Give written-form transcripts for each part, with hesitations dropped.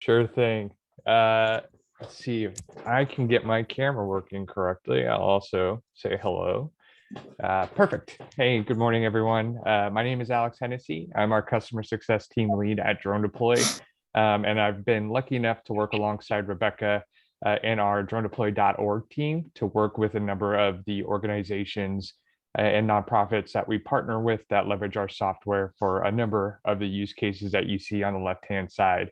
Sure thing. Let's see if I can get my camera working correctly. I'll also say hello. Perfect. Hey, good morning, everyone. My name is Alex Hennessy. I'm our customer success team lead at DroneDeploy. And I've been lucky enough to work alongside Rebecca in our DroneDeploy.org team to work with a number of the organizations and nonprofits that we partner with that leverage our software for a number of the use cases that you see on the left-hand side.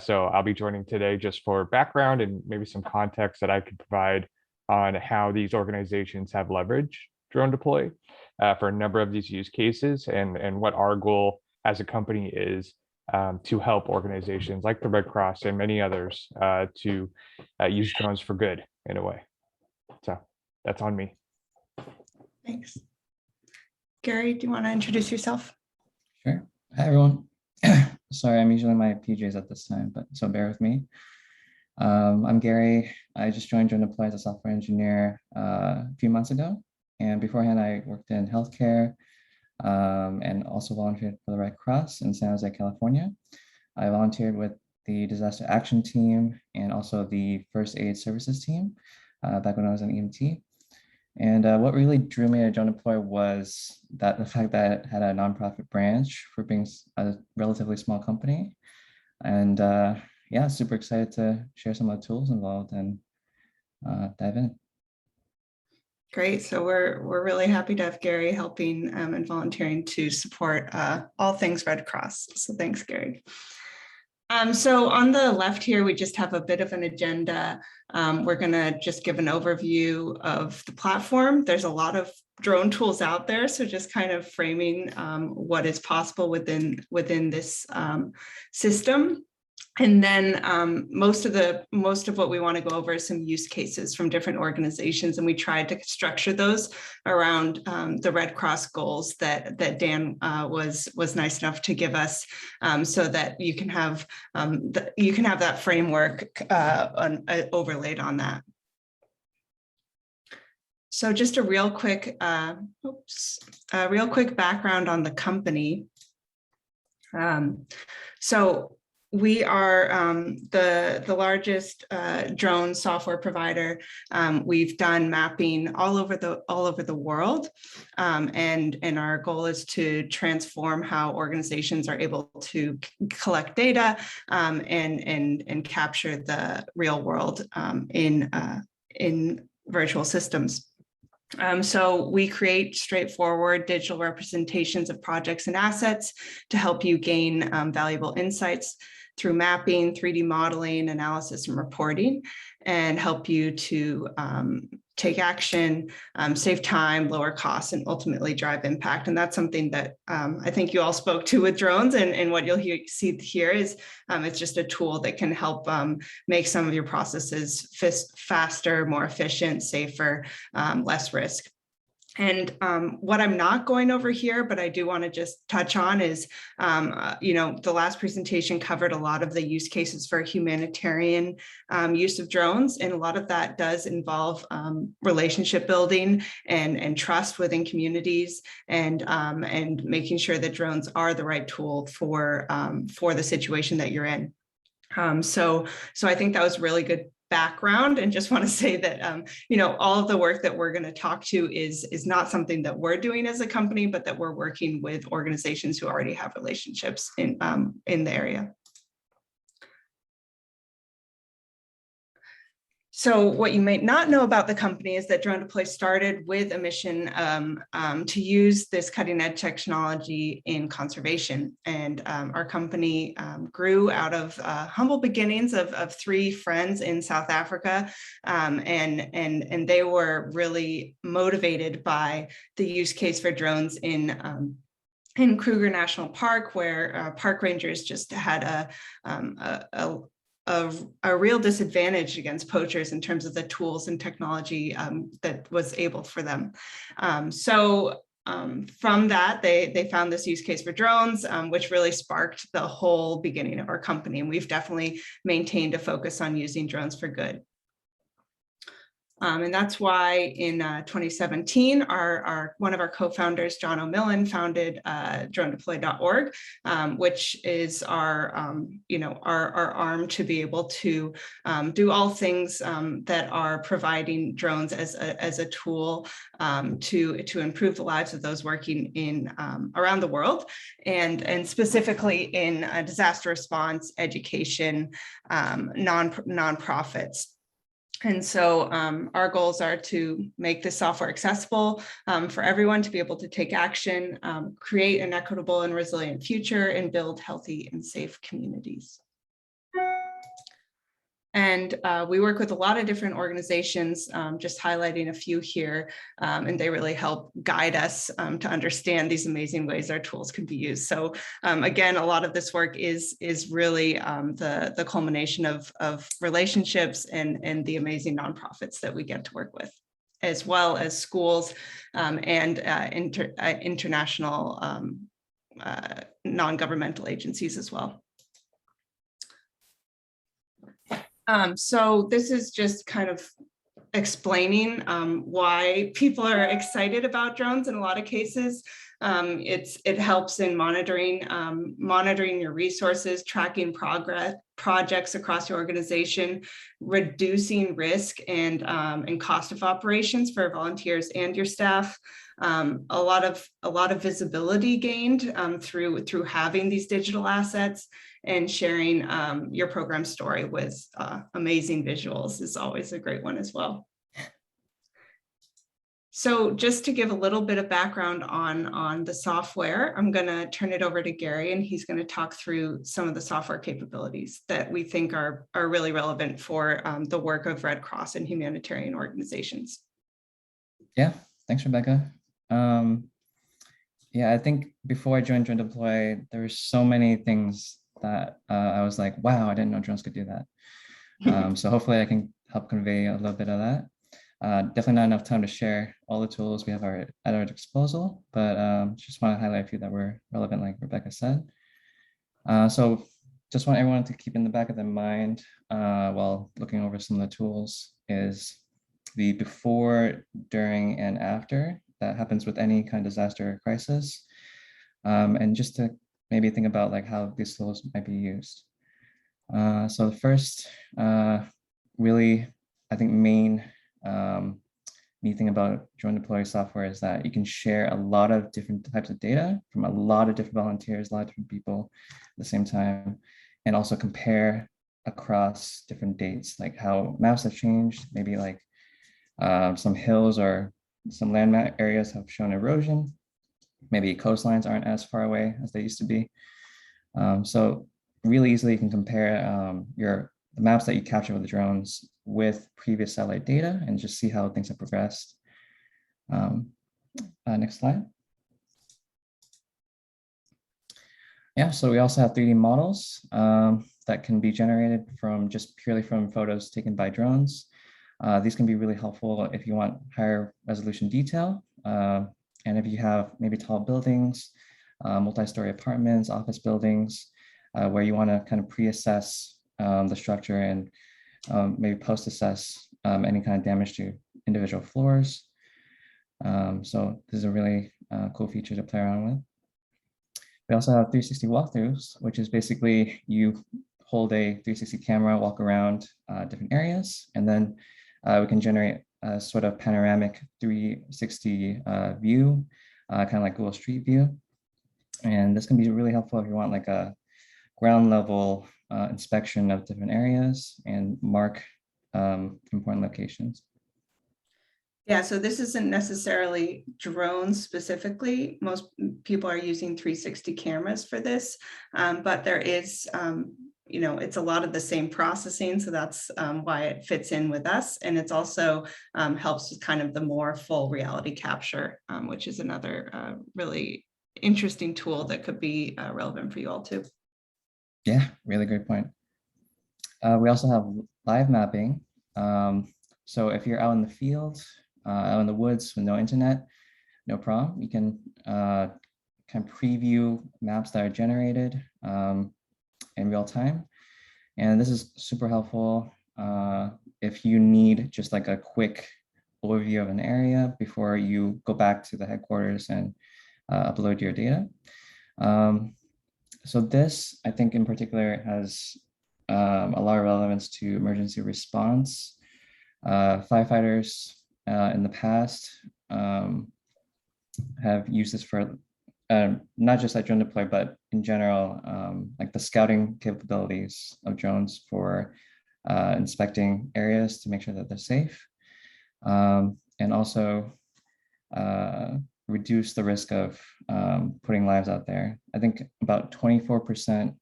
So I'll be joining today just for background and maybe some context that I could provide on how these organizations have leveraged DroneDeploy for a number of these use cases and what our goal as a company is to help organizations like the Red Cross and many others to use drones for good in a way. So that's on me. Thanks. Gary, do you want to introduce yourself? Sure. Hi, everyone. Sorry, I'm usually in my PJs at this time, but so bear with me. I'm Gary. I just joined DroneDeploy as a software engineer a few months ago. And beforehand, I worked in healthcare and also volunteered for the Red Cross in San Jose, California. I volunteered with the disaster action team and also the first aid services team back when I was an EMT. And what really drew me to DroneDeploy was the fact that it had a nonprofit branch for being a relatively small company. And yeah, super excited to share some of the tools involved and dive in. Great. So we're really happy to have Gary helping and volunteering to support all things Red Cross. So thanks, Gary. So on the left here, we just have a bit of an agenda. We're going to just give an overview of the platform. There's a lot of drone tools out there, so just kind of framing what is possible within this system. And then most of what we want to go over is some use cases from different organizations, and we tried to structure those around the Red Cross goals that Dan was nice enough to give us, so that you can have that framework overlaid on that. So just a real quick background on the company. So we are the largest drone software provider. We've done mapping all over the world, and our goal is to transform how organizations are able to collect data and capture the real world in virtual systems. So we create straightforward digital representations of projects and assets to help you gain valuable insights through mapping, 3D modeling, analysis, and reporting, and help you to take action, save time, lower costs, and ultimately drive impact. And that's something that I think you all spoke to with drones, and what you'll see here is it's just a tool that can help make some of your processes faster, more efficient, safer, less risk. And what I'm not going over here, but I do want to just touch on is, the last presentation covered a lot of the use cases for humanitarian use of drones. And a lot of that does involve relationship building and trust within communities, and making sure that drones are the right tool for the situation that you're in. So I think that was really good background, and just want to say that all of the work that we're going to talk to is not something that we're doing as a company, but that we're working with organizations who already have relationships in the area. So what you might not know about the company is that DroneDeploy started with a mission to use this cutting edge technology in conservation. And our company grew out of humble beginnings of 3 friends in South Africa. And they were really motivated by the use case for drones in Kruger National Park, where park rangers just had a real disadvantage against poachers in terms of the tools and technology that was able for them. So from that, they found this use case for drones, which really sparked the whole beginning of our company. And we've definitely maintained a focus on using drones for good. And that's why in 2017, one of our co-founders, John O'Millan, founded DroneDeploy.org, which is our arm to be able to do all things that are providing drones as a tool to improve the lives of those working in around the world, and specifically in disaster response, education, nonprofits. And so our goals are to make this software accessible for everyone to be able to take action, create an equitable and resilient future, and build healthy and safe communities. And we work with a lot of different organizations, just highlighting a few here, and they really help guide us to understand these amazing ways our tools can be used. So again, a lot of this work is really the culmination of relationships and the amazing nonprofits that we get to work with, as well as schools and international non-governmental agencies as well. So this is just kind of explaining why people are excited about drones in a lot of cases. It helps in monitoring your resources, tracking progress, projects across your organization, reducing risk and cost of operations for volunteers and your staff. A lot of visibility gained through having these digital assets, and sharing your program story with amazing visuals is always a great one as well. So just to give a little bit of background on the software, I'm going to turn it over to Gary, and he's going to talk through some of the software capabilities that we think are really relevant for the work of Red Cross and humanitarian organizations. Yeah, thanks, Rebecca. Yeah, I think before I joined DroneDeploy, there were so many things that I was like, wow, I didn't know drones could do that. So hopefully I can help convey a little bit of that. Definitely not enough time to share all the tools we have at our disposal, but just want to highlight a few that were relevant, like Rebecca said. So just want everyone to keep in the back of their mind while looking over some of the tools is the before, during, and after that happens with any kind of disaster or crisis. And just to maybe think about like how these tools might be used. So the first really, I think main neat thing about DroneDeploy software is that you can share a lot of different types of data from a lot of different volunteers, a lot of different people at the same time, and also compare across different dates, like how maps have changed, maybe like some hills or some land areas have shown erosion. Maybe coastlines aren't as far away as they used to be. So really easily you can compare the maps that you capture with the drones with previous satellite data and just see how things have progressed. Next slide. Yeah, so we also have 3D models that can be generated from just purely from photos taken by drones. These can be really helpful if you want higher resolution detail. And if you have maybe tall buildings, multi-story apartments, office buildings, where you want to kind of pre-assess the structure and maybe post-assess any kind of damage to individual floors. So this is a really cool feature to play around with. We also have 360 walkthroughs, which is basically you hold a 360 camera, walk around different areas, and then we can generate a sort of panoramic 360 view, kind of like Google Street View. And this can be really helpful if you want like a ground level inspection of different areas and mark important locations. Yeah, so this isn't necessarily drones specifically. Most people are using 360 cameras for this, but there is, it's a lot of the same processing. So that's why it fits in with us. And it's also helps with kind of the more full reality capture, which is another really interesting tool that could be relevant for you all too. Yeah, really great point. We also have live mapping. So if you're out in the field, out in the woods with no internet, no problem. You can kind of preview maps that are generated in real time. And this is super helpful if you need just like a quick overview of an area before you go back to the headquarters and upload your data. So this, I think in particular, has a lot of relevance to emergency response. Firefighters in the past have used this for not just at DroneDeploy, but in general, like the scouting capabilities of drones for inspecting areas to make sure that they're safe. And also reduce the risk of putting lives out there. I think about 24%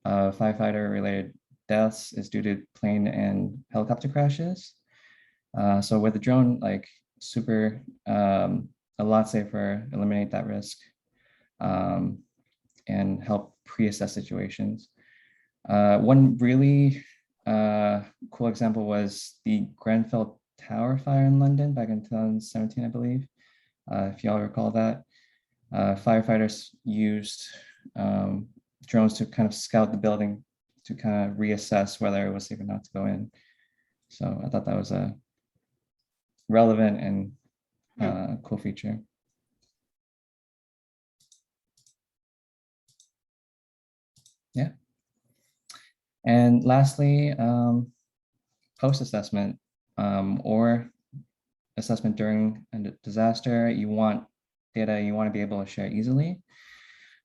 of firefighter-related deaths is due to plane and helicopter crashes. So with the drone, like super, a lot safer, eliminate that risk, and help pre-assess situations. One really cool example was the Grenfell Tower fire in London back in 2017, I believe. If y'all recall that, firefighters used drones to kind of scout the building to kind of reassess whether it was safe or not to go in. So I thought that was a relevant and cool feature. Yeah. And lastly, post-assessment or assessment during a disaster. You want data you want to be able to share easily.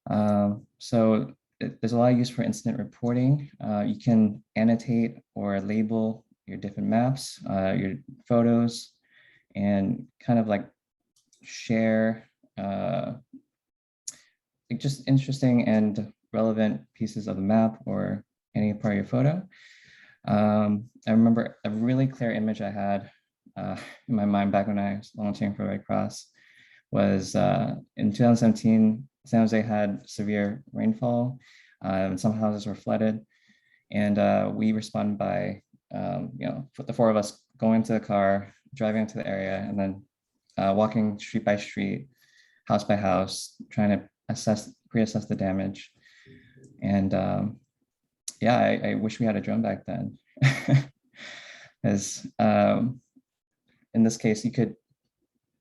So there's a lot of use for incident reporting. You can annotate or label your different maps, your photos, and kind of like share just interesting and relevant pieces of the map or any part of your photo. I remember a really clear image I had in my mind back when I was volunteering for Red Cross was in 2017, San Jose had severe rainfall and some houses were flooded. And we responded by, the four of us going into the car, driving into the area, and then walking street by street, house by house, trying to pre-assess the damage. And yeah, I wish we had a drone back then. As in this case, you could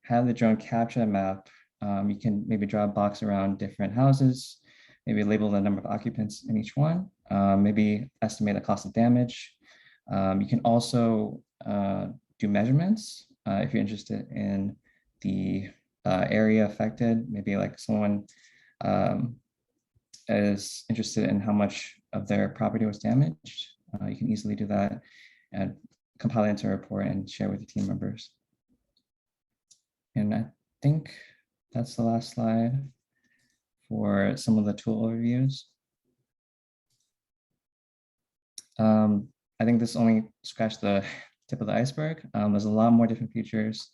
have the drone capture a map. You can maybe draw a box around different houses, maybe label the number of occupants in each one, maybe estimate the cost of damage. You can also do measurements if you're interested in the area affected, maybe like someone is interested in how much of their property was damaged. You can easily do that and compile it into a report and share with your team members. And I think that's the last slide for some of the tool overviews. I think this only scratched the tip of the iceberg. There's a lot more different features.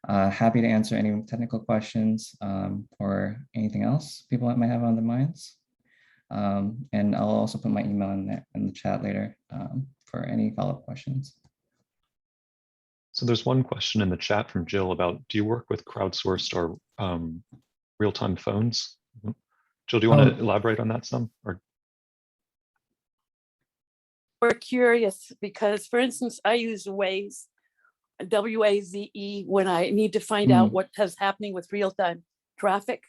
Happy to answer any technical questions or anything else people might have on their minds. And I'll also put my email in the chat later for any follow-up questions. So there's one question in the chat from Jill about, do you work with crowdsourced or real-time phones? Jill, do you want to elaborate on that some? Or we're curious because, for instance, I use Waze, W-A-Z-E, when I need to find out what is happening with real-time traffic,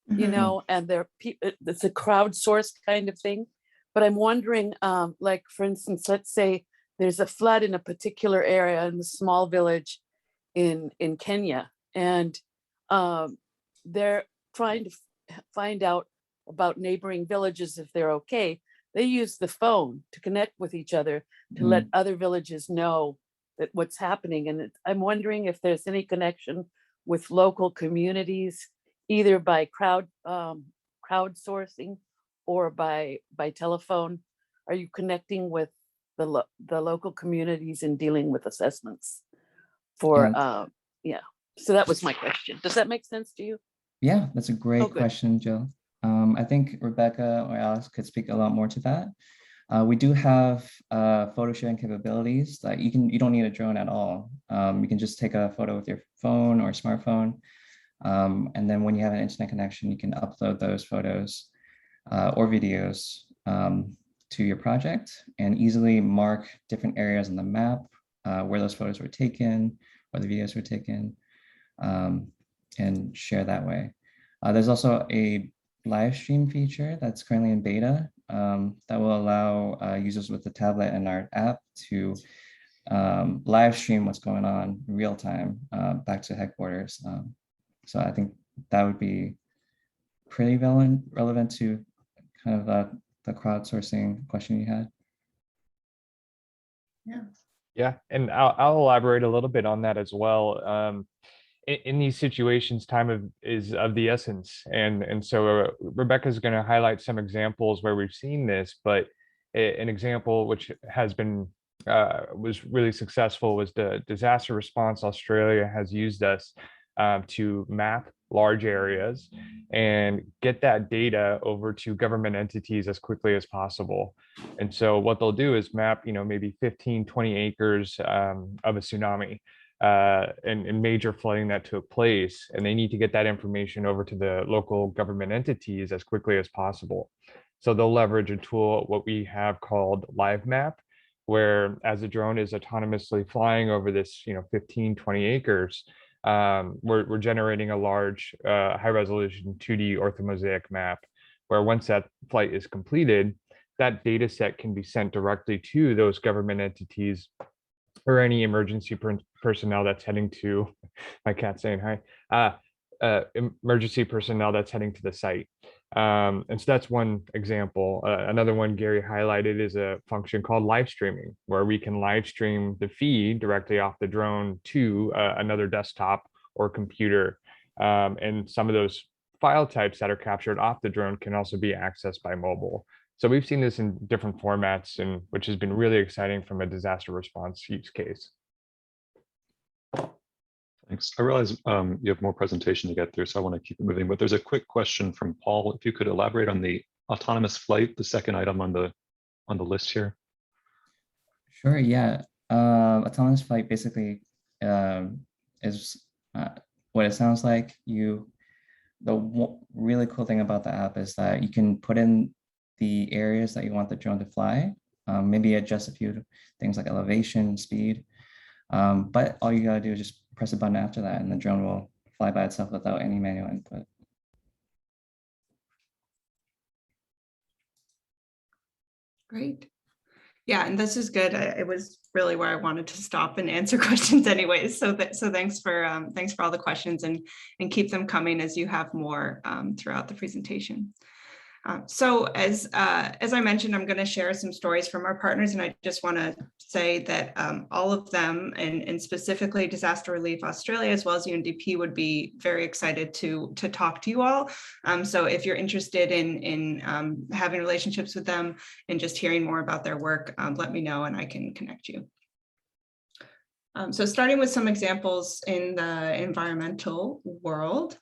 you know, and it's a crowdsourced kind of thing. But I'm wondering, like, for instance, let's say there's a flood in a particular area in a small village in Kenya, and they're trying to find out about neighboring villages if they're okay. They use the phone to connect with each other to let other villages know that what's happening. And I'm wondering if there's any connection with local communities, either by crowdsourcing or by telephone. Are you connecting with the local communities in dealing with assessments for yeah? So that was my question. Does that make sense to you? Yeah, that's a great question, Jill. I think Rebecca or Alex could speak a lot more to that. We do have photo sharing capabilities that you don't need a drone at all. You can just take a photo with your phone or smartphone. And then when you have an internet connection, you can upload those photos or videos to your project and easily mark different areas on the map where those photos were taken, where the videos were taken, and share that way. There's also a live stream feature that's currently in beta that will allow users with the tablet and our app to live stream what's going on in real time back to headquarters. So I think that would be pretty relevant to kind of the crowdsourcing question you had. Yeah, and I'll elaborate a little bit on that as well. In these situations, time is of the essence, and so Rebecca's going to highlight some examples where we've seen this, but an example which has been was really successful was the Disaster Response Australia has used us to map large areas and get that data over to government entities as quickly as possible. And so what they'll do is map, maybe 15, 20 acres of a tsunami and major flooding that took place. And they need to get that information over to the local government entities as quickly as possible. So they'll leverage a tool, what we have called Live Map, where as a drone is autonomously flying over this, 15, 20 acres, we're generating a large high resolution 2D orthomosaic map, where once that flight is completed, that data set can be sent directly to those government entities or any emergency personnel that's heading to, my cat saying hi, emergency personnel that's heading to the site. And so that's one example. Another one Gary highlighted is a function called live streaming, where we can live stream the feed directly off the drone to another desktop or computer. And some of those file types that are captured off the drone can also be accessed by mobile. So we've seen this in different formats, and which has been really exciting from a disaster response use case. Thanks. I realize you have more presentation to get through, so I want to keep it moving, but there's a quick question from Paul. If you could elaborate on the autonomous flight, the second item on the list here. Sure, yeah. Autonomous flight basically is what it sounds like. The really cool thing about the app is that you can put in the areas that you want the drone to fly, maybe adjust a few things like elevation, speed, but all you gotta do is just press a button after that and the drone will fly by itself without any manual input. Great. Yeah, and this is good. It was really where I wanted to stop and answer questions anyways. So thanks for all the questions, and keep them coming as you have more throughout the presentation. So as I mentioned, I'm going to share some stories from our partners, and I just want to say that all of them, and specifically Disaster Relief Australia as well as UNDP, would be very excited to talk to you all. So if you're interested in having relationships with them and just hearing more about their work, let me know and I can connect you. So starting with some examples in the environmental world.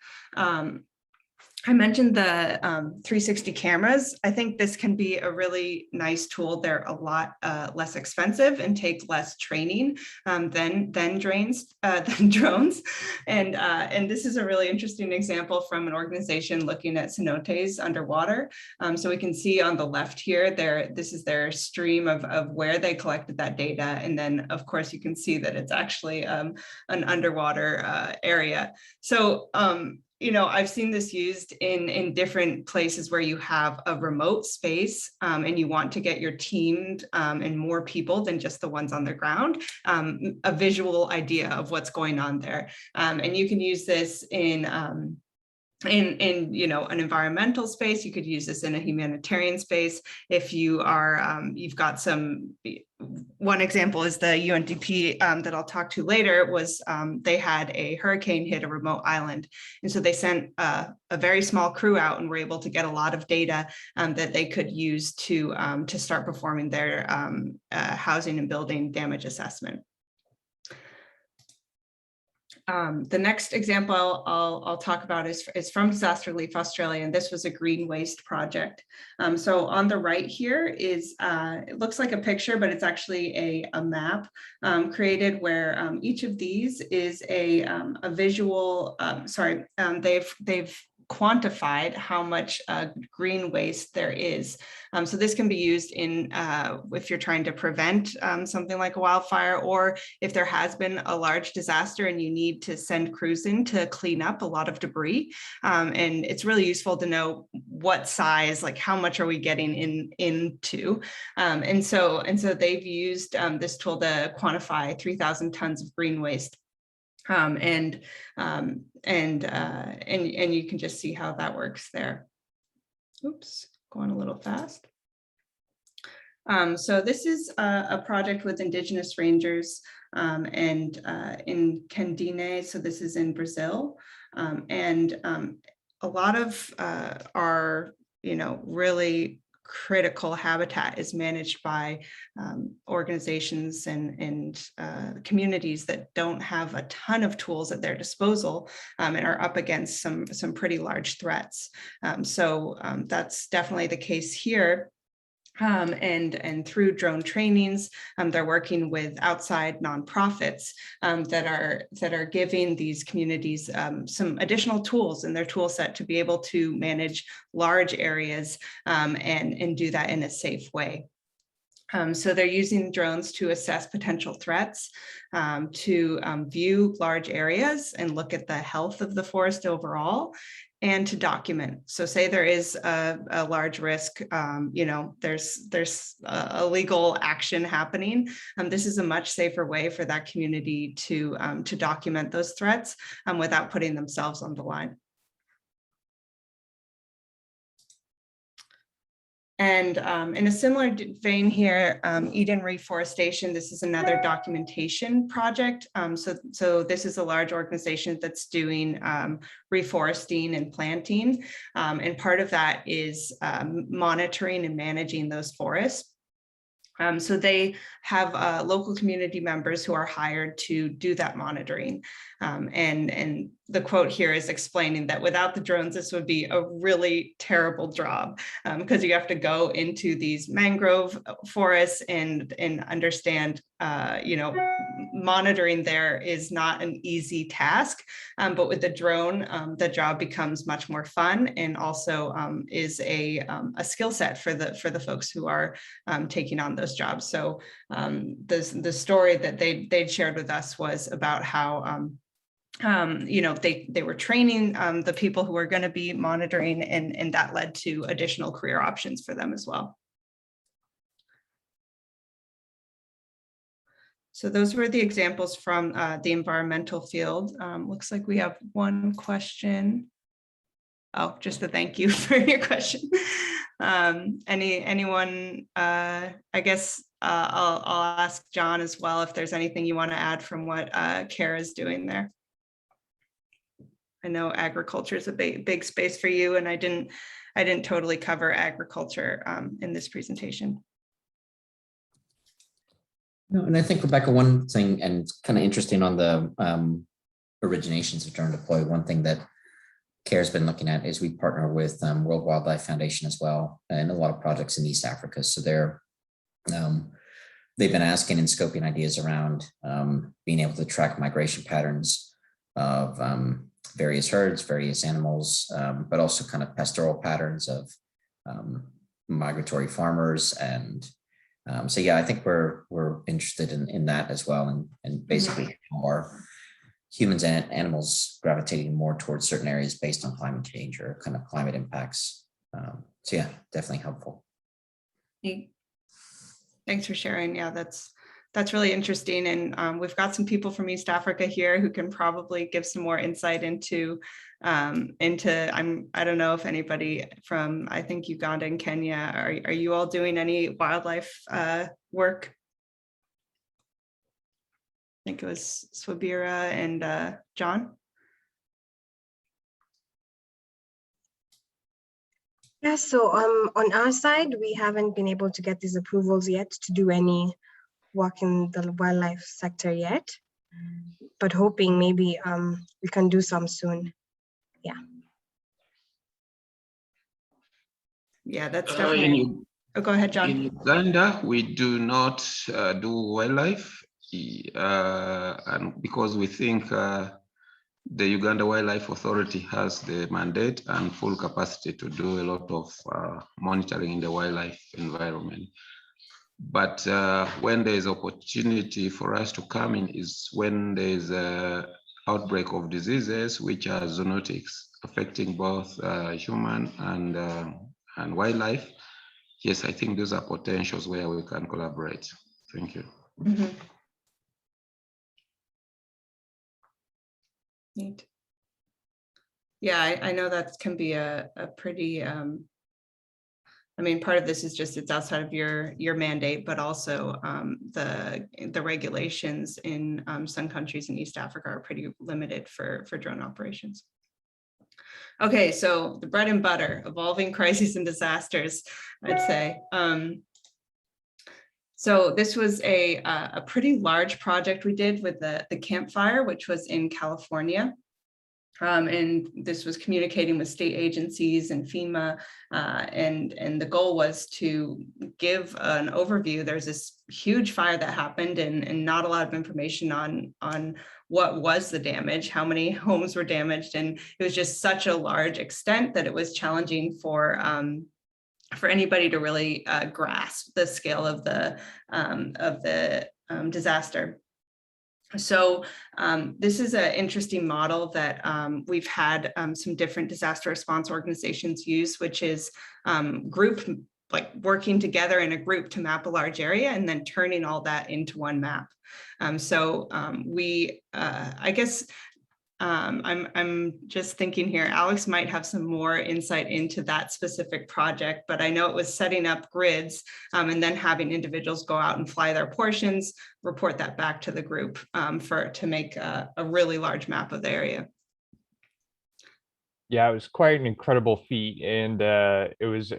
I mentioned the 360 cameras. I think this can be a really nice tool. They're a lot less expensive and take less training than drones. And this is a really interesting example from an organization looking at cenotes underwater. So we can see on the left here, this is their stream of where they collected that data. And then of course you can see that it's actually an underwater area. So I've seen this used in different places where you have a remote space and you want to get your team and more people than just the ones on the ground, a visual idea of what's going on there. And you can use this in an environmental space. You could use this in a humanitarian space. If you are, you've got some, one example is the UNDP that I'll talk to later was they had a hurricane hit a remote island. And so they sent a very small crew out and were able to get a lot of data that they could use to start performing their housing and building damage assessment. The next example I'll talk about is from Disaster Relief Australia, and this was a green waste project. So on the right here is, it looks like a picture, but it's actually a map created where each of these is a visual, they've quantified how much green waste there is. So this can be used in if you're trying to prevent something like a wildfire, or if there has been a large disaster and you need to send crews in to clean up a lot of debris. And it's really useful to know what size, like how much are we getting into. And so they've used this tool to quantify 3,000 tons of green waste. And you can just see how that works there. Oops, going a little fast. So this is a project with Indigenous Rangers and in Candine. So this is in Brazil. And a lot of our, really critical habitat is managed by organizations and communities that don't have a ton of tools at their disposal and are up against some pretty large threats. So that's definitely the case here. And through drone trainings, they're working with outside nonprofits that are giving these communities some additional tools in their tool set to be able to manage large areas and do that in a safe way. So they're using drones to assess potential threats, to view large areas and look at the health of the forest overall, and to document. So say there is a large risk, there's a legal action happening. This is a much safer way for that community to document those threats without putting themselves on the line. And in a similar vein here, Eden Reforestation, this is another documentation project. So this is a large organization that's doing reforesting and planting. And part of that is monitoring and managing those forests. So they have local community members who are hired to do that monitoring. And the quote here is explaining that without the drones, this would be a really terrible job because you have to go into these mangrove forests and understand, monitoring there is not an easy task. But with the drone, the job becomes much more fun and also is a skill set for the folks who are taking on those jobs. So the story that they shared with us was about how they were training the people who were going to be monitoring, and that led to additional career options for them as well. So those were the examples from the environmental field. Looks like we have one question. Oh, just a thank you for your question. Anyone, I guess I'll ask John as well if there's anything you want to add from what Kara is doing there. I know agriculture is a big space for you, and I didn't totally cover agriculture in this presentation. No, and I think, Rebecca, one thing, and kind of interesting on the originations of DroneDeploy, one thing that CARE's been looking at is we partner with World Wildlife Foundation as well, and a lot of projects in East Africa. So they've been asking and scoping ideas around being able to track migration patterns of various herds, various animals, but also kind of pastoral patterns of migratory farmers. And so, yeah, I think we're interested in that as well, and basically more humans and animals gravitating more towards certain areas based on climate change or kind of climate impacts. So yeah, definitely helpful. Thanks for sharing. Yeah, that's really interesting. And we've got some people from East Africa here who can probably give some more insight into I don't know if anybody from, I think, Uganda and Kenya, are you all doing any wildlife work? I think it was Swabira and John. Yeah, so on our side, we haven't been able to get these approvals yet to do any work in the wildlife sector yet, but hoping maybe we can do some soon. Yeah. Yeah, that's definitely. Oh, go ahead, John. In Uganda, we do not do wildlife, and because we think the Uganda Wildlife Authority has the mandate and full capacity to do a lot of monitoring in the wildlife environment. But when there is opportunity for us to come in is when there is an outbreak of diseases which are zoonotics affecting both human and wildlife. Yes, I think those are potentials where we can collaborate. Thank you. Mm-hmm. Neat. Yeah, I know that can be a pretty, I mean, part of this is just it's outside of your mandate, but also the regulations in some countries in East Africa are pretty limited for drone operations. Okay, so the bread and butter, evolving crises and disasters, I'd say. So this was a pretty large project we did with the campfire, which was in California. And this was communicating with state agencies and FEMA, and the goal was to give an overview. There's this huge fire that happened and not a lot of information on what was the damage, how many homes were damaged, and it was just such a large extent that it was challenging for anybody to really grasp the scale of the disaster. So this is an interesting model that we've had some different disaster response organizations use, which is like working together in a group to map a large area and then turning all that into one map. I guess I'm just thinking here, Alex might have some more insight into that specific project, but I know it was setting up grids and then having individuals go out and fly their portions, report that back to the group to make a really large map of the area. Yeah, it was quite an incredible feat, and it was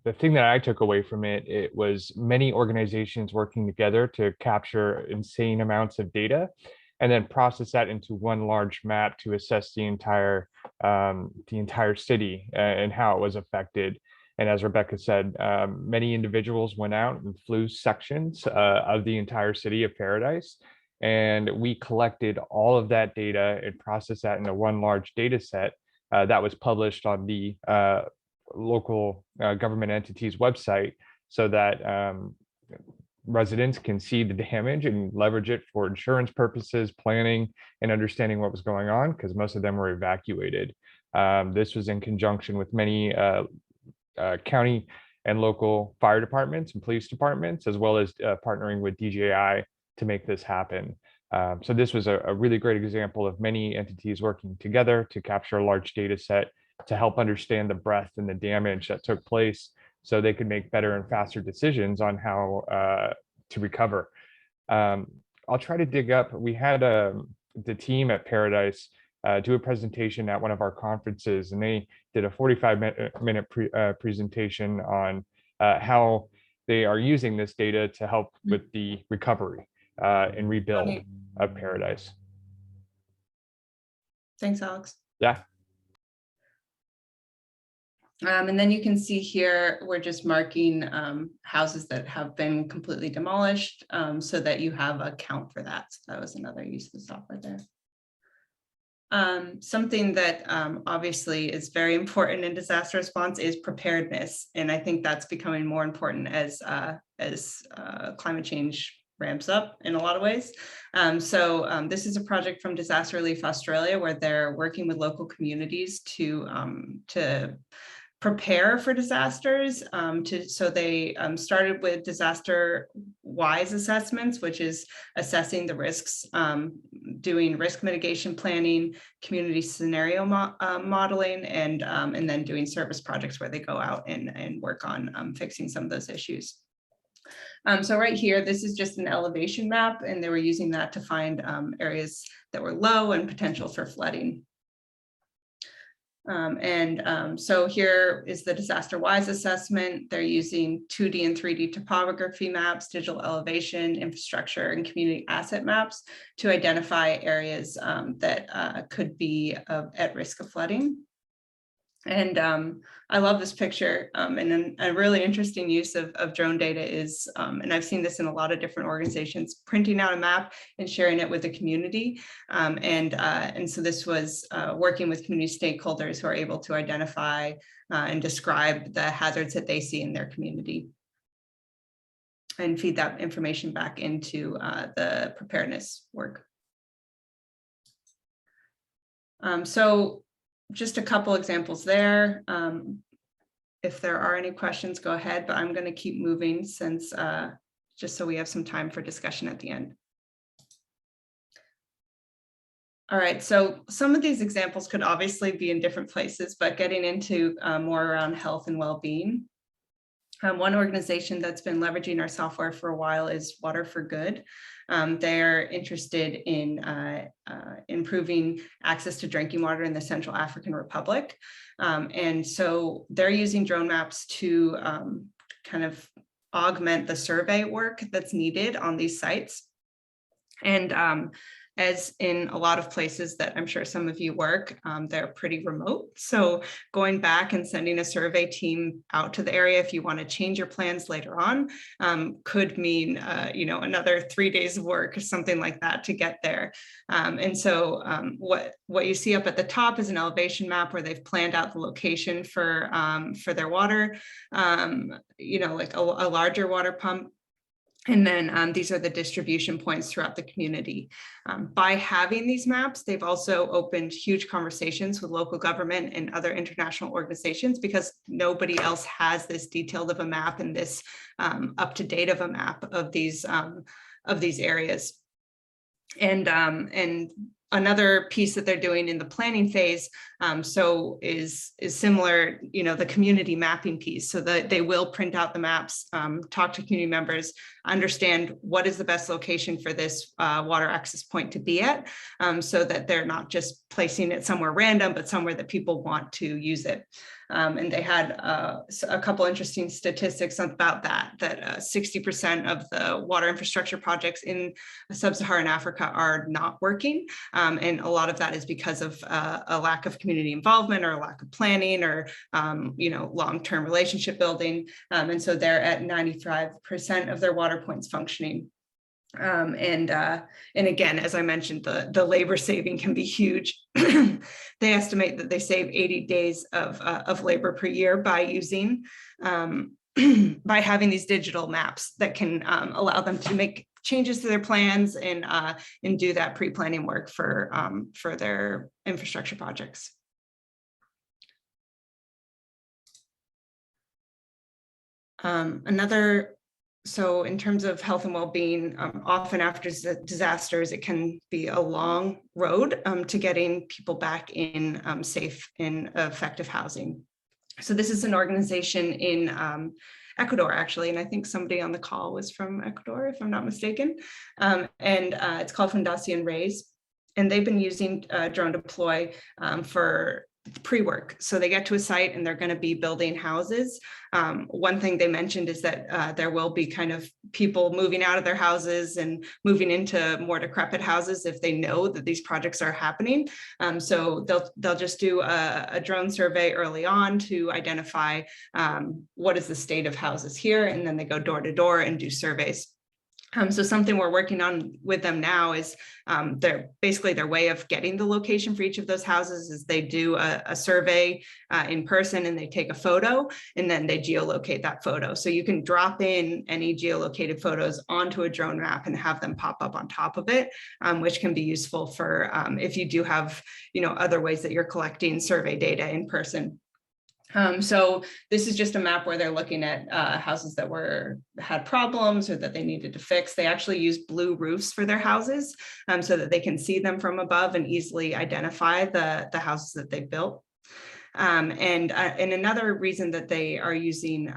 the thing that I took away from it. It was many organizations working together to capture insane amounts of data, and then process that into one large map to assess the entire city and how it was affected. And as Rebecca said, many individuals went out and flew sections of the entire city of Paradise, and we collected all of that data and processed that into one large data set that was published on the local government entity's website, so that residents can see the damage and leverage it for insurance purposes, planning, and understanding what was going on, because most of them were evacuated. This was in conjunction with many county and local fire departments and police departments, as well as partnering with DJI to make this happen. So this was a really great example of many entities working together to capture a large data set to help understand the breadth and the damage that took place, so they could make better and faster decisions on how to recover. I'll try to dig up, we had the team at Paradise do a presentation at one of our conferences, and they did a 45-minute presentation on how they are using this data to help with the recovery and rebuild of Paradise. Thanks, Alex. Yeah. And then you can see here, we're just marking houses that have been completely demolished so that you have a count for that. So that was another use of the software there. Something that obviously is very important in disaster response is preparedness. And I think that's becoming more important as climate change ramps up in a lot of ways. This is a project from Disaster Relief Australia, where they're working with local communities to prepare for disasters. So they started with disaster-wise assessments, which is assessing the risks, doing risk mitigation planning, community scenario modeling, and then doing service projects where they go out and work on fixing some of those issues. So right here, this is just an elevation map, and they were using that to find areas that were low and potential for flooding. So here is the disaster-wise assessment. They're using 2D and 3D topography maps, digital elevation, infrastructure, and community asset maps to identify areas that could be at risk of flooding. And I love this picture. And a really interesting use of drone data is, and I've seen this in a lot of different organizations, printing out a map and sharing it with the community. And so this was working with community stakeholders who are able to identify and describe the hazards that they see in their community and feed that information back into the preparedness work. So just a couple examples there. If there are any questions, go ahead, but I'm going to keep moving since just so we have some time for discussion at the end. All right, so some of these examples could obviously be in different places, but getting into more around health and well-being. One organization that's been leveraging our software for a while is Water for Good. They're interested in improving access to drinking water in the Central African Republic. And so they're using drone maps to kind of augment the survey work that's needed on these sites. And as in a lot of places that I'm sure some of you work, they're pretty remote. So going back and sending a survey team out to the area if you want to change your plans later on could mean another 3 days of work or something like that to get there. And so what you see up at the top is an elevation map where they've planned out the location for their water, like a larger water pump. And then these are the distribution points throughout the community. By having these maps, they've also opened huge conversations with local government and other international organizations because nobody else has this detailed of a map and this up to date of a map of these areas. And another piece that they're doing in the planning phase is similar, the community mapping piece, so that they will print out the maps, talk to community members, understand what is the best location for this water access point to be at, so that they're not just placing it somewhere random, but somewhere that people want to use it. And they had a couple interesting statistics about that 60% of the water infrastructure projects in sub-Saharan Africa are not working. And a lot of that is because of a lack of community involvement or a lack of planning or, long-term relationship building. And so they're at 95% of their water points functioning. And again, as I mentioned, the labor saving can be huge. They estimate that they save 80 days of labor per year by using, by having these digital maps that can allow them to make changes to their plans and do that pre-planning work for their infrastructure projects. So in terms of health and well-being, often after disasters, it can be a long road to getting people back in safe and effective housing. So this is an organization in Ecuador, actually, and I think somebody on the call was from Ecuador, if I'm not mistaken. And it's called Fundación Raise, and they've been using DroneDeploy for pre-work. So they get to a site and they're going to be building houses. One thing they mentioned is that there will be kind of people moving out of their houses and moving into more decrepit houses if they know that these projects are happening. So they'll just do a drone survey early on to identify what is the state of houses here, and then they go door to door and do surveys. So something we're working on with them now is their way of getting the location for each of those houses is they do a survey in person and they take a photo and then they geolocate that photo. So you can drop in any geolocated photos onto a drone map and have them pop up on top of it, which can be useful for if you do have, other ways that you're collecting survey data in person. So this is just a map where they're looking at houses that had problems or that they needed to fix. They actually use blue roofs for their houses so that they can see them from above and easily identify the houses that they built. And another reason that they are using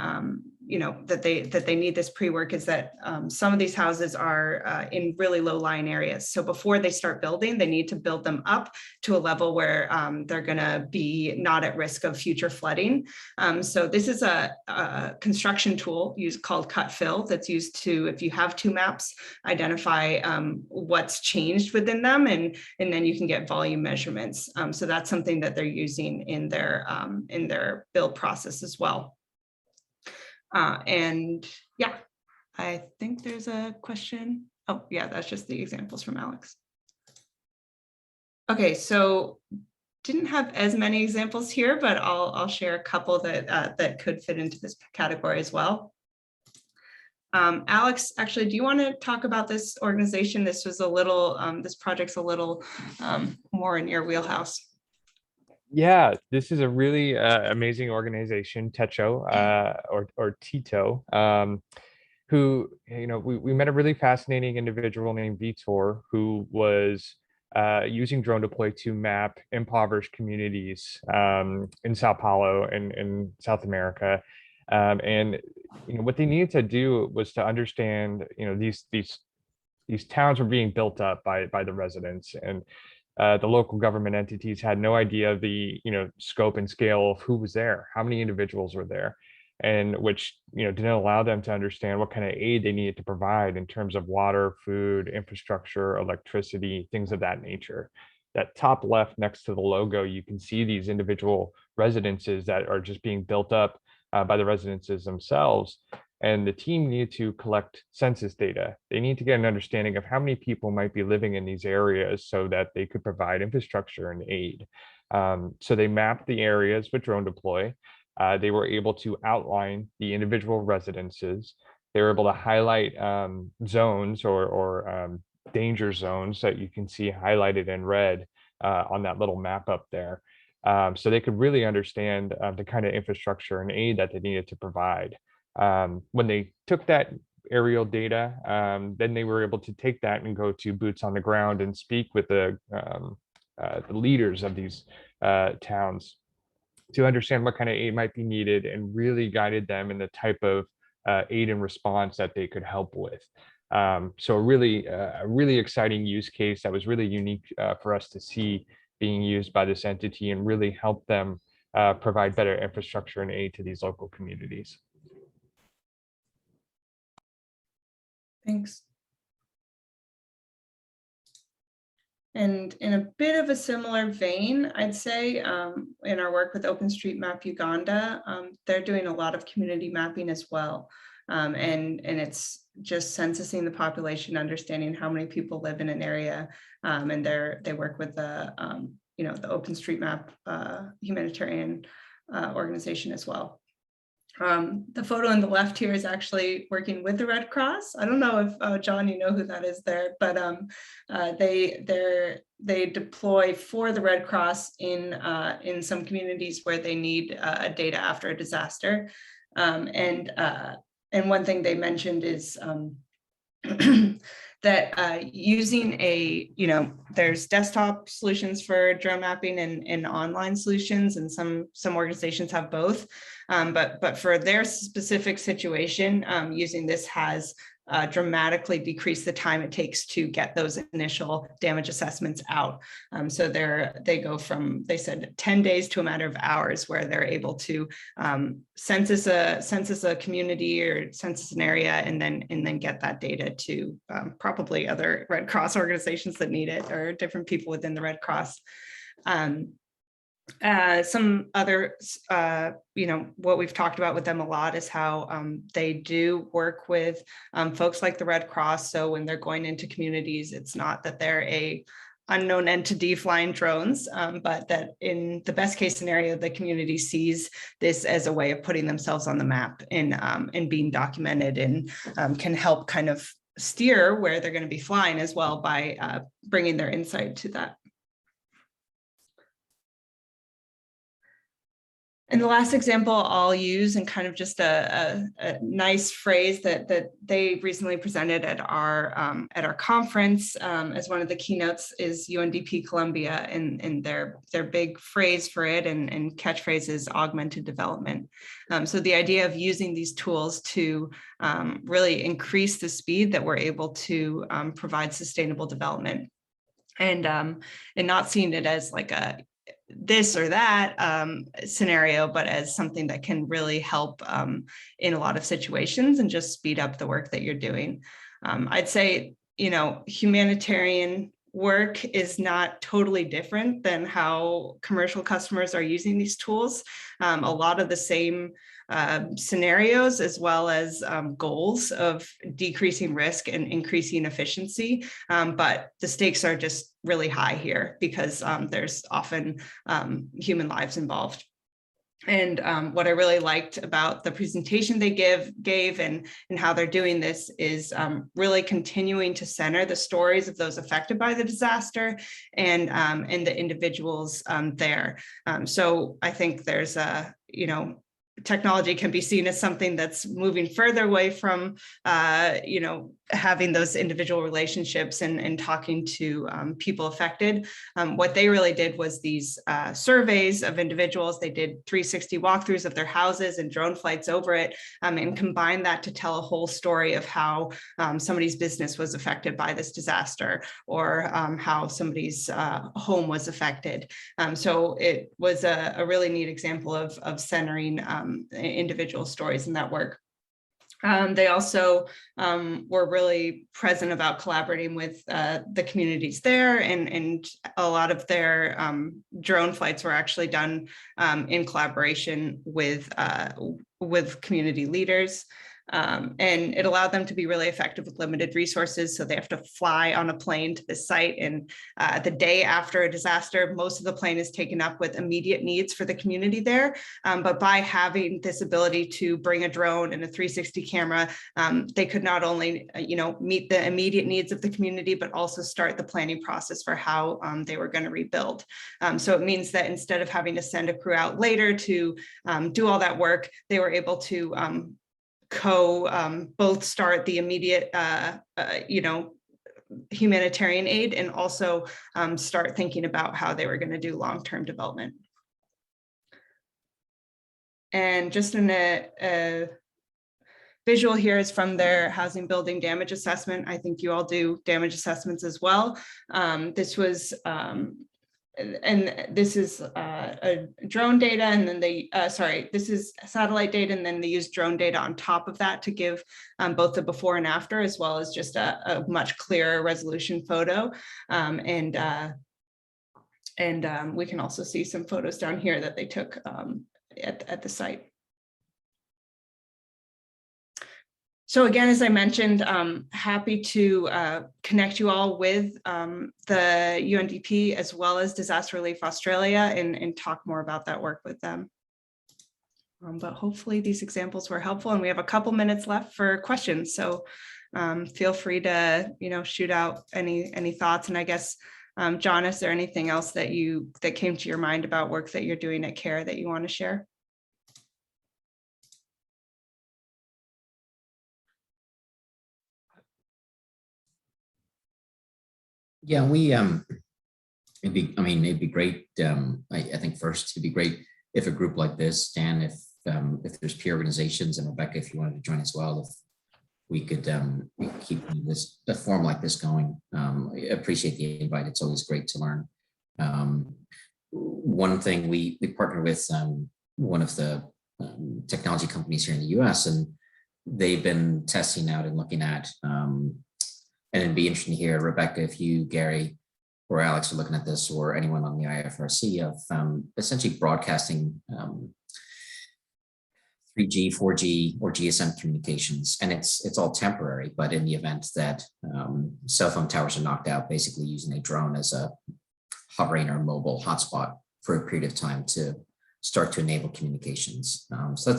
that they need this pre-work is that some of these houses are in really low-lying areas. So before they start building, they need to build them up to a level where they're going to be not at risk of future flooding. So this is a construction tool called Cut Fill that's used to, if you have two maps, identify what's changed within them, and then you can get volume measurements. So that's something that they're using in their build process as well. And yeah, I think there's a question. Oh yeah, that's just the examples from Alex. Okay, so didn't have as many examples here, but I'll share a couple that could fit into this category as well. Alex, actually, do you want to talk about this organization? This was a little, this project's a little more in your wheelhouse. Yeah, this is a really amazing organization, Techo, or Tito, who, we met a really fascinating individual named Vitor, who was using DroneDeploy to map impoverished communities in Sao Paulo and in South America. And what they needed to do was to understand, these towns were being built up by the residents, and the local government entities had no idea of the scope and scale of who was there, how many individuals were there, and which didn't allow them to understand what kind of aid they needed to provide in terms of water, food, infrastructure, electricity, things of that nature. That top left next to the logo, you can see these individual residences that are just being built up by the residences themselves. And the team needed to collect census data. They need to get an understanding of how many people might be living in these areas so that they could provide infrastructure and aid. So they mapped the areas with DroneDeploy. They were able to outline the individual residences. They were able to highlight zones or danger zones that you can see highlighted in red on that little map up there. So they could really understand the kind of infrastructure and aid that they needed to provide. When they took that aerial data, then they were able to take that and go to boots on the ground and speak with the leaders of these towns to understand what kind of aid might be needed, and really guided them in the type of aid and response that they could help with. So a really exciting use case that was really unique for us to see being used by this entity, and really help them provide better infrastructure and aid to these local communities. Thanks. And in a bit of a similar vein, I'd say in our work with OpenStreetMap Uganda, they're doing a lot of community mapping as well. And it's just censusing the population, understanding how many people live in an area. And they work with the OpenStreetMap humanitarian organization as well. The photo on the left here is actually working with the Red Cross. I don't know if John, you know who that is there, but they deploy for the Red Cross in some communities where they need data after a disaster. And one thing they mentioned is that using there's desktop solutions for drone mapping and online solutions, and some organizations have both. But for their specific situation, using this has dramatically decreased the time it takes to get those initial damage assessments out. So they go from, they said 10 days to a matter of hours, where they're able to census a community or census an area, and then get that data to probably other Red Cross organizations that need it, or different people within the Red Cross. Some other, what we've talked about with them a lot is how they do work with folks like the Red Cross. So when they're going into communities, it's not that they're a unknown entity flying drones, but that in the best case scenario, the community sees this as a way of putting themselves on the map and being documented, and can help kind of steer where they're going to be flying as well by bringing their insight to that. And the last example I'll use, and kind of just a nice phrase that they recently presented at our conference as one of the keynotes, is UNDP Columbia, and their big phrase for it and catchphrase is augmented development. So the idea of using these tools to really increase the speed that we're able to provide sustainable development, and not seeing it as like a this or that scenario, but as something that can really help in a lot of situations and just speed up the work that you're doing. I'd say, you know, humanitarian work is not totally different than how commercial customers are using these tools. A lot of the same scenarios, as well as goals of decreasing risk and increasing efficiency. But the stakes are just really high here because there's often human lives involved. And what I really liked about the presentation they gave and how they're doing this is really continuing to center the stories of those affected by the disaster and the individuals there. So I think there's a, you know, technology can be seen as something that's moving further away from, you know, having those individual relationships and talking to people affected. What they really did was these surveys of individuals. They did 360 walkthroughs of their houses and drone flights over it, and combined that to tell a whole story of how somebody's business was affected by this disaster, or how somebody's home was affected. So it was a really neat example of centering individual stories in that work. They also were really present about collaborating with the communities there, and a lot of their drone flights were actually done in collaboration with community leaders. And it allowed them to be really effective with limited resources. So they have to fly on a plane to the site, and the day after a disaster, most of the plane is taken up with immediate needs for the community there. But by having this ability to bring a drone and a 360 camera, they could not only meet the immediate needs of the community, but also start the planning process for how they were going to rebuild. So it means that instead of having to send a crew out later to do all that work, they were able to both start the immediate humanitarian aid, and also start thinking about how they were going to do long-term development. And just in a visual here is from their housing building damage assessment. I think you all do damage assessments as well. This was and this is a drone data, and then this is satellite data, and then they use drone data on top of that to give both the before and after, as well as just a much clearer resolution photo. And we can also see some photos down here that they took at the site. So again, as I mentioned, happy to connect you all with the UNDP as well as Disaster Relief Australia and talk more about that work with them. But hopefully these examples were helpful, and we have a couple minutes left for questions. So feel free to shoot out any thoughts. And I guess, John, is there anything else that came to your mind about work that you're doing at CARE that you want to share? Yeah, it'd be great. I think first it'd be great if a group like this, Dan, if there's peer organizations, and Rebecca, if you wanted to join as well, if we could keep a forum like this going. I appreciate the invite. It's always great to learn. One thing, we partner with one of the technology companies here in the US, and they've been testing out and looking at, and it'd be interesting to hear, Rebecca, if you, Gary, or Alex are looking at this, or anyone on the IFRC, of essentially broadcasting 3G, 4G, or GSM communications. And it's all temporary, but in the event that cell phone towers are knocked out, basically using a drone as a hovering or mobile hotspot for a period of time to start to enable communications. So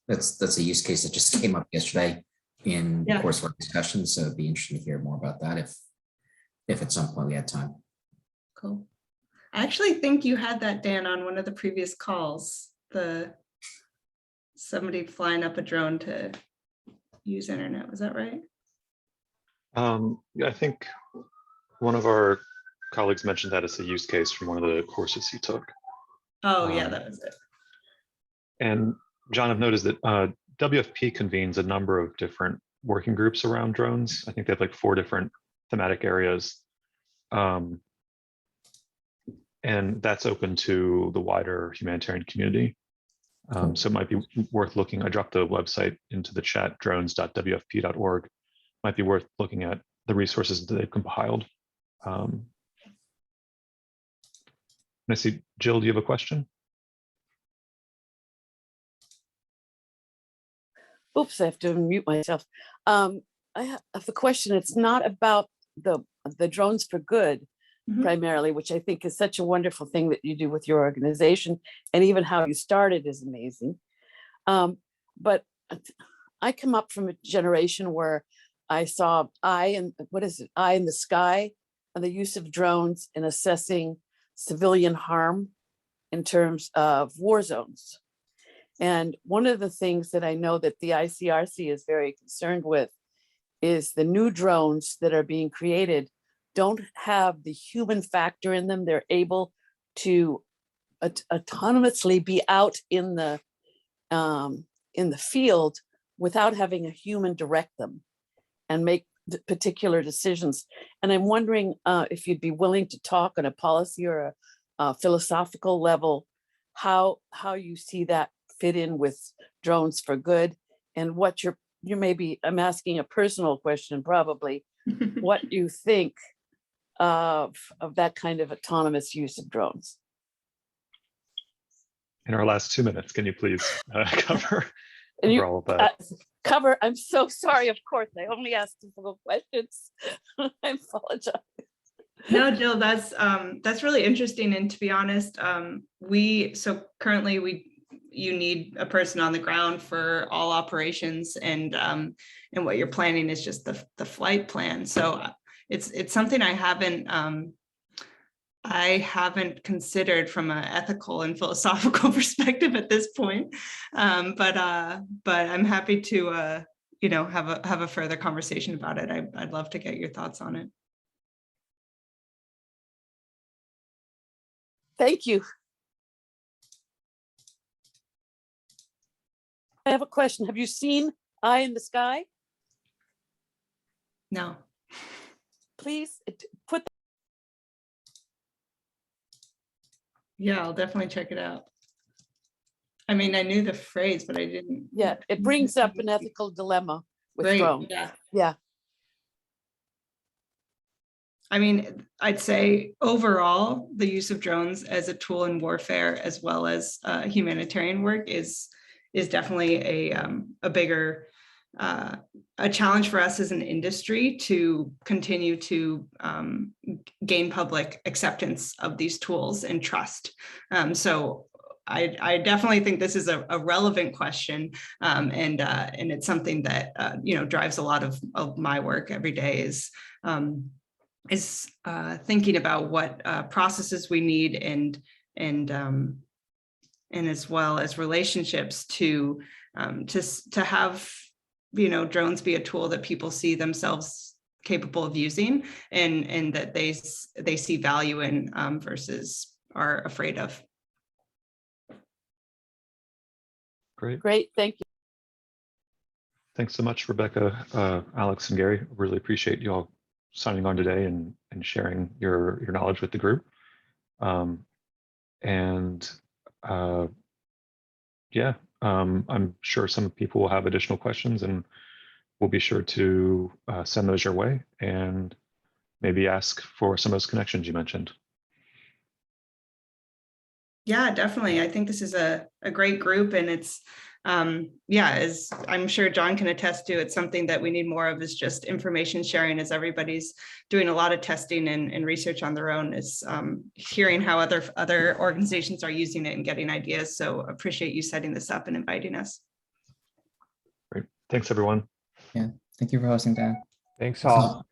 that's a use case that just came up yesterday in the course of our discussion. So it'd be interesting to hear more about that if at some point we had time. Cool. I actually think you had that, Dan, on one of the previous calls, the somebody flying up a drone to use internet. Was that right? Yeah, I think one of our colleagues mentioned that as a use case from one of the courses he took. Oh, yeah, that was it. And John, I've noticed that WFP convenes a number of different working groups around drones. I think they have like 4 different thematic areas. And that's open to the wider humanitarian community. So it might be worth looking. I dropped the website into the chat, drones.wfp.org. Might be worth looking at the resources that they've compiled. And I see, Jill, do you have a question? Oops, I have to unmute myself. I have the question. It's not about the drones for good primarily, which I think is such a wonderful thing that you do with your organization, and even how you started is amazing. But I come up from a generation where I saw eye in the sky and the use of drones in assessing civilian harm in terms of war zones. And one of the things that I know that the ICRC is very concerned with is the new drones that are being created don't have the human factor in them. They're able to autonomously be out in the field without having a human direct them and make particular decisions. And I'm wondering if you'd be willing to talk on a policy or a philosophical level, how you see that fit in with drones for good, and what you maybe, I'm asking a personal question probably, what you think of that kind of autonomous use of drones. In our last 2 minutes, can you please cover all of that? I'm so sorry, of course, I only asked difficult questions. I apologize. No, Jill, that's really interesting. And to be honest, currently you need a person on the ground for all operations, and what you're planning is just the flight plan. So it's something I haven't considered from an ethical and philosophical perspective at this point. But I'm happy to have a further conversation about it. I'd love to get your thoughts on it. Thank you. I have a question. Have you seen Eye in the Sky? No. Please put. Yeah, I'll definitely check it out. I mean, I knew the phrase, but I didn't. Yeah, it brings up an ethical dilemma with drones. Yeah. I mean, I'd say overall, the use of drones as a tool in warfare, as well as humanitarian work, is definitely a bigger a challenge for us as an industry to continue to gain public acceptance of these tools and trust. So I definitely think this is a relevant question, and it's something that drives a lot of my work every day, is thinking about what processes we need and as well as relationships to have drones be a tool that people see themselves capable of using, and that they see value in versus are afraid of. Great, thank you. Thanks so much, Rebecca, Alex, and Gary. Really appreciate you all signing on today and sharing your knowledge with the group. I'm sure some people will have additional questions, and we'll be sure to send those your way and maybe ask for some of those connections you mentioned. Yeah, definitely. I think this is a great group, and it's as I'm sure John can attest to, it's something that we need more of, is just information sharing, as everybody's doing a lot of testing and research on their own, is hearing how other organizations are using it and getting ideas. So appreciate you setting this up and inviting us. Great. Thanks, everyone. Yeah. Thank you for hosting, Dan. Thanks all.